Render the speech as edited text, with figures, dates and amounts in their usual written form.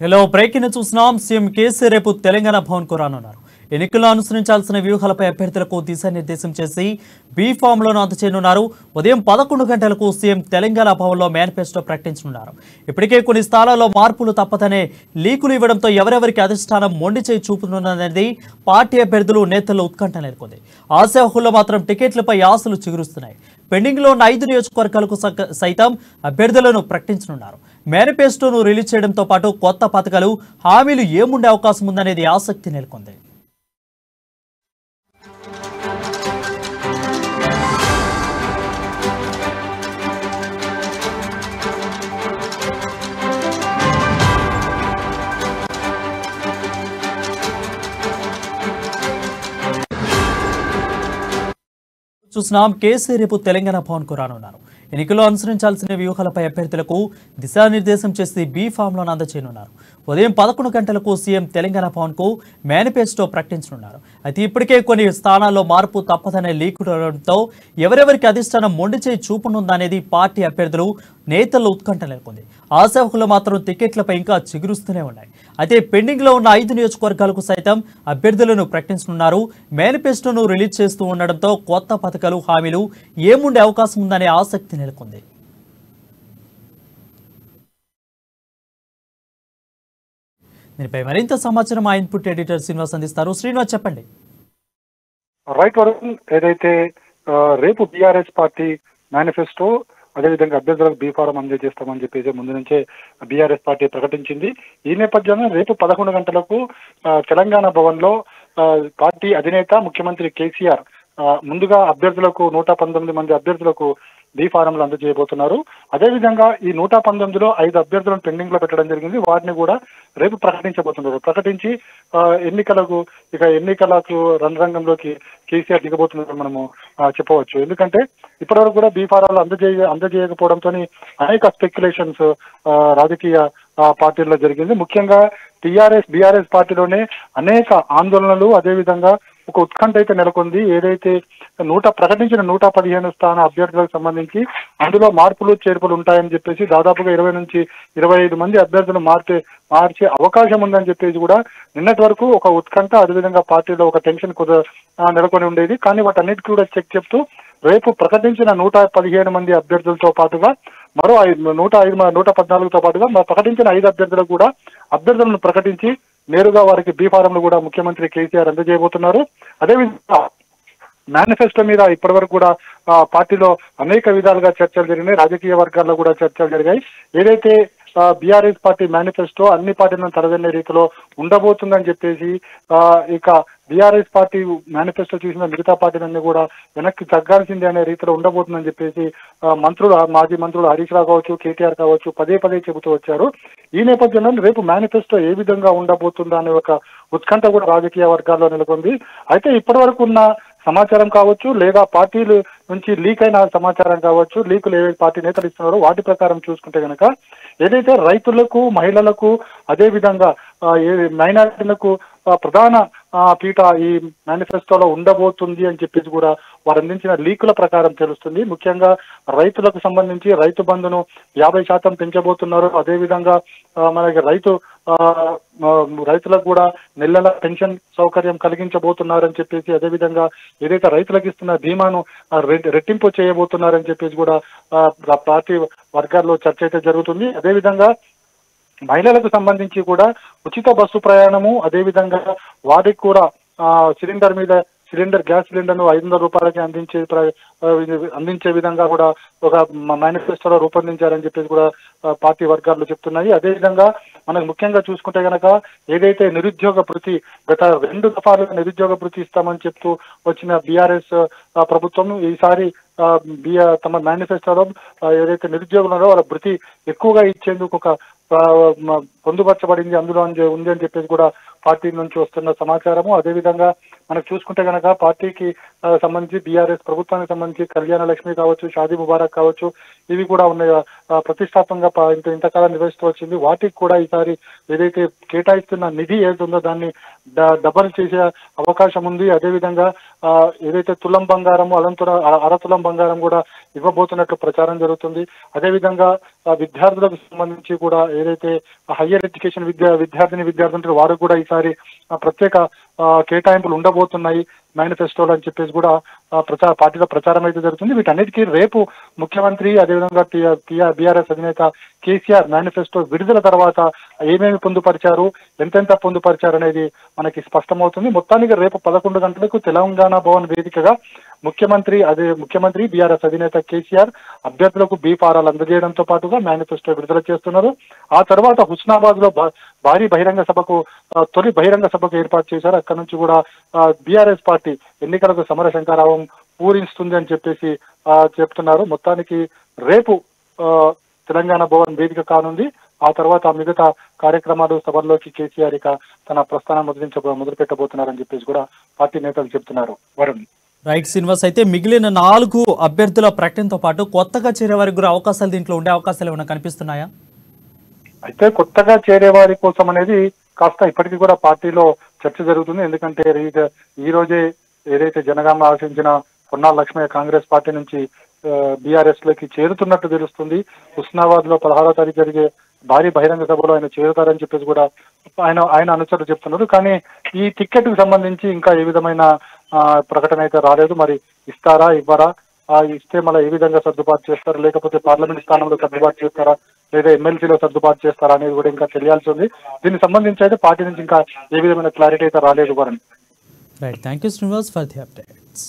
Hello breaking చూస్తున్నాం. CM KCR రేపు తెలంగాణ భవన్ కు రానున్నారు. ఎన్నికల్లో అనుసరించాల్సిన వ్యూహాలపై అభ్యర్థులకు దిశానిర్దేశం చేసి బీ ఫామ్ లోను అందజేయనున్నారు. ఉదయం 11 గంటలకు సీఎం తెలంగాణ భవన్ లో మేనిఫెస్టో ప్రకటించనున్నారు. ఇప్పటికే కొన్ని స్థానాల్లో మార్పులు తప్పదనే లీకులు ఇవ్వడంతో ఎవరెవరికి అధిష్టానం మొండి చేయి చూపుతున్నదనేది పార్టీ అభ్యర్థులు నేతల్లో ఉత్కంఠ నెలకొంది. ఆశాహుల్లో మాత్రం టికెట్లపై ఆశలు చిగురుస్తున్నాయి. పెండింగ్ లో ఉన్న 5 నియోజకవర్గాలకు సైతం అభ్యర్థులను ప్రకటించనున్నారు. మేనిఫెస్టోను రిలీజ్ చేయడంతో పాటు కొత్త పథకాలు హామీలు ఏముండే అవకాశం ఉందనేది ఆసక్తి నెలకొంది. చూస్తున్నాం. కేసీఆర్ రేపు తెలంగాణ భవన్ కు రానున్నారు. ఎన్నికల్లో అనుసరించాల్సిన వ్యూహాలపై అభ్యర్థులకు దిశానిర్దేశం చేసి బీ ఫామ్ లోను అందజేయనున్నారు. ఉదయం 11 గంటలకు సీఎం తెలంగాణ భవన్ కు మేనిఫెస్టో ప్రకటించనున్నారు. అయితే ఇప్పటికే కొన్ని స్థానాల్లో మార్పు తప్పదనే లీకులతో ఎవరెవరికి అధిష్టానం మొండి చేయి చూపనుందనేది పార్టీ అభ్యర్థులు నేతల్లో ఉత్కంఠ నెలకొంది. ఆశాహులు మాత్రం టికెట్లపై ఇంకా చిగురుస్తూనే ఉన్నాయి. అయితే పెండింగ్ లో ఉన్న 5 నియోజకవర్గాలకు సైతం అభ్యర్థులను ప్రకటించనున్నారు. మేనిఫెస్టోను రిలీజ్ చేస్తూ ఉండడంతో కొత్త పథకాలు హామీలు ఏముండే అవకాశం ఉందనే ఆసక్తి నెలకొంది. దీనిపై మరింత సమాచారం మా ఇన్పుట్ ఎడిటర్ శ్రీనివాస్ అందిస్తారు. శ్రీనివాస్, చెప్పండి. రైట్ వరుణ్, ఏదైతే రేపు బీఆర్ఎస్ పార్టీ మేనిఫెస్టో అదేవిధంగా అభ్యర్థులకు బీ ఫారం అందజేస్తామని చెప్పేసి ముందు నుంచే బీఆర్ఎస్ పార్టీ ప్రకటించింది. ఈ నేపథ్యంలో రేపు 11 గంటలకు తెలంగాణ భవన్ లో పార్టీ అధినేత ముఖ్యమంత్రి కేసీఆర్ ముందుగా అభ్యర్థులకు 119 మంది అభ్యర్థులకు బీ ఫారంలు అందజేయబోతున్నారు. అదేవిధంగా ఈ 119లో 5 అభ్యర్థులను పెండింగ్ లో పెట్టడం జరిగింది. వాటిని కూడా రేపు ప్రకటించబోతున్నారు. ప్రకటించి ఎన్నికలకు రణరంగంలోకి కేసీఆర్ దిగబోతున్నారు మనము చెప్పవచ్చు. ఎందుకంటే ఇప్పటివరకు కూడా బీ ఫారాలు అందజేయకపోవడంతో అనేక స్పెక్యులేషన్స్ రాజకీయ పార్టీల్లో జరిగింది. ముఖ్యంగా బీఆర్ఎస్ పార్టీలోనే అనేక ఆందోళనలు, అదేవిధంగా ఒక ఉత్కంఠ అయితే నెలకొంది. ఏదైతే ప్రకటించిన 115 స్థాన అభ్యర్థులకు సంబంధించి అందులో మార్పులు చేర్పులు ఉంటాయని చెప్పేసి దాదాపుగా 20 నుంచి 25 మంది అభ్యర్థులు మార్చే అవకాశం ఉందని చెప్పేసి కూడా నిన్నటి వరకు ఒక ఉత్కంఠ, అదేవిధంగా పార్టీలో ఒక టెన్షన్ నెలకొని ఉండేది. కానీ వాటన్నిటికీ కూడా చెప్తూ రేపు ప్రకటించిన 115 మంది అభ్యర్థులతో పాటుగా మరో 114తో పాటుగా ప్రకటించిన 5 అభ్యర్థులకు కూడా అభ్యర్థులను ప్రకటించి నేరుగా వారికి బీ ఫారంలు కూడా ముఖ్యమంత్రి కేసీఆర్ అందజేయబోతున్నారు. అదేవిధంగా మేనిఫెస్టో మీద ఇప్పటి వరకు కూడా పార్టీలో అనేక విధాలుగా చర్చలు జరిగినాయి. రాజకీయ వర్గాల్లో కూడా చర్చలు జరిగాయి. ఏదైతే బీఆర్ఎస్ పార్టీ మేనిఫెస్టో అన్ని పార్టీలను తరదన్నే రీతిలో ఉండబోతుందని చెప్పేసి ఇక బీఆర్ఎస్ పార్టీ మేనిఫెస్టో చూసిన మిగతా పార్టీలన్నీ కూడా వెనక్కి తగ్గాల్సిందే అనే రీతిలో ఉండబోతుందని చెప్పేసి మాజీ మంత్రులు హరీష్ రావు కావచ్చు, కేటీఆర్ కావచ్చు పదే చెబుతూ వచ్చారు. ఈ నేపథ్యంలో రేపు మేనిఫెస్టో ఏ విధంగా ఉండబోతుందా అనే ఒక ఉత్కంఠ కూడా రాజకీయ వర్గాల్లో నెలకొంది. అయితే ఇప్పటి వరకు ఉన్న సమాచారం కావచ్చు, లేదా పార్టీల నుంచి లీక్ అయిన సమాచారం కావచ్చు, లీకులు ఏవైతే పార్టీ నేతలు ఇస్తున్నారో వాటి ప్రకారం చూసుకుంటే కనుక ఏదైతే రైతులకు, మహిళలకు, అదేవిధంగా మైనారిటీలకు ప్రధాన పీట ఈ మేనిఫెస్టోలో ఉండబోతుంది అని చెప్పేసి కూడా వారు అందించిన లీకుల ప్రకారం తెలుస్తుంది. ముఖ్యంగా రైతులకు సంబంధించి రైతు బంధును 50% పెంచబోతున్నారు. అదేవిధంగా మనకి రైతులకు కూడా నెలల పెన్షన్ సౌకర్యం కలిగించబోతున్నారని చెప్పేసి, అదేవిధంగా ఏదైతే రైతులకు ఇస్తున్న బీమాను రెట్టింపు చేయబోతున్నారని చెప్పేసి కూడా పార్టీ వర్గాల్లో చర్చ అయితే జరుగుతుంది. అదేవిధంగా మహిళలకు సంబంధించి కూడా ఉచిత బస్సు ప్రయాణము, అదేవిధంగా వారికి కూడా గ్యాస్ సిలిండర్ను 500 రూపాయలకి అందించే విధంగా కూడా ఒక మేనిఫెస్టోలో రూపొందించారని చెప్పేసి కూడా పార్టీ వర్గాల్లో చెప్తున్నాయి. అదేవిధంగా మనకు ముఖ్యంగా చూసుకుంటే కనుక ఏదైతే నిరుద్యోగ భృతి గత 2 దఫాలుగా నిరుద్యోగ భృతి ఇస్తామని చెప్తూ వచ్చిన బీఆర్ఎస్ ప్రభుత్వం ఈసారి తమ మేనిఫెస్టోలో ఏదైతే నిరుద్యోగులు ఉన్నారో వాళ్ళ భృతి ఎక్కువగా ఇచ్చేందుకు ఒక పొందుపరచబడింది అందులో ఉంది అని చెప్పేసి కూడా పార్టీ నుంచి వస్తున్న సమాచారము. అదేవిధంగా మనకు చూసుకుంటే కనుక పార్టీకి సంబంధించి బీఆర్ఎస్ ప్రభుత్వానికి సంబంధించి కళ్యాణ లక్ష్మి కావచ్చు, షాదీ ముబారక్ కావచ్చు, ఇవి కూడా ఉన్నాయి. ప్రతిష్టాత్మకంగా ఇంతకాలం నిర్వహిస్తూ వచ్చింది. వాటికి కూడా ఈసారి ఏదైతే కేటాయిస్తున్న నిధి ఏదైతుందో దాన్ని డబల్ చేసే అవకాశం ఉంది. అదేవిధంగా ఏదైతే తులం బంగారం అరతులం బంగారం కూడా ఇవ్వబోతున్నట్లు ప్రచారం జరుగుతుంది. అదేవిధంగా విద్యార్థులకు సంబంధించి కూడా ఏదైతే హయ్యర్ ఎడ్యుకేషన్ విద్యార్థులు వారు కూడా ఈసారి ప్రత్యేక కేటాయింపులు ఉండబోతున్నాయి మేనిఫెస్టోలు అని చెప్పేసి కూడా పార్టీలో ప్రచారం అయితే జరుగుతుంది. వీటన్నిటికీ రేపు ముఖ్యమంత్రి అదేవిధంగా బీఆర్ఎస్ అధినేత కేసీఆర్ మేనిఫెస్టో విడుదల తర్వాత ఏమేమి పొందుపరిచారు, ఎంతెంత పొందుపరిచారు అనేది మనకి స్పష్టమవుతుంది. మొత్తానికి రేపు 11 గంటలకు తెలంగాణ భవన్ వేదికగా ముఖ్యమంత్రి బీఆర్ఎస్ అధినేత కేసీఆర్ అభ్యర్థులకు బీ ఫారాలు అందజేయడంతో పాటుగా మేనిఫెస్టో విడుదల చేస్తున్నారు. ఆ తర్వాత హుస్నాబాద్ లో భారీ తొలి బహిరంగ సభకు ఏర్పాటు చేశారు. అక్కడ నుంచి కూడా బీఆర్ఎస్ పార్టీ ఎన్నికలకు సమర శంఖారావం పూరిస్తుంది అని చెప్పేసి చెప్తున్నారు. మొత్తానికి రేపు తెలంగాణ భవన్ వేదిక కానుంది. ఆ తర్వాత మిగతా కార్యక్రమాలు సభల్లోకి కేసీఆర్ ఇక తన ప్రస్థానం మొదలు పెట్టబోతున్నారని చెప్పేసి కూడా పార్టీ నేతలు చెప్తున్నారు. వరుణ్. రైట్ శ్రీనివాస్, అయితే మిగిలిన 4 అభ్యర్థుల ప్రకటనతో పాటు కొత్తగా చేరే వారికి కూడా అవకాశాలు దీంట్లో ఉండే అవకాశాలు ఏమైనా కనిపిస్తున్నాయా? అయితే కొత్తగా చేరే వారి కోసం అనేది కాస్త ఇప్పటికీ కూడా పార్టీలో చర్చ జరుగుతుంది. ఎందుకంటే ఈ రోజే ఏదైతే జనగామ ఆశించిన పొన్నాల లక్ష్మయ్య కాంగ్రెస్ పార్టీ నుంచి బీఆర్ఎస్ లోకి చేరుతున్నట్టు తెలుస్తుంది. హుస్నాబాద్ లో 16వ తారీఖు జరిగే భారీ బహిరంగ సభలో ఆయన చేరుతారని చెప్పేసి కూడా ఆయన అనుచరులు చెప్తున్నారు. కానీ ఈ టికెట్ కు సంబంధించి ఇంకా ఏ విధమైన ప్రకటన అయితే రాలేదు. మరి ఇస్తారా ఇవ్వరా, ఇస్తే మళ్ళీ ఏ విధంగా సర్దుబాటు చేస్తారా, లేకపోతే పార్లమెంట్ స్థానంలో సర్దుబాటు చేస్తారా, లేదా ఎమ్మెల్సీలో సర్దుబాటు చేస్తారా అనేది కూడా ఇంకా తెలియాల్సి ఉంది. దీనికి సంబంధించి అయితే పార్టీ నుంచి ఇంకా ఏ విధమైన క్లారిటీ అయితే రాలేదు. Varun. Right, thank you Srinivas for the updates.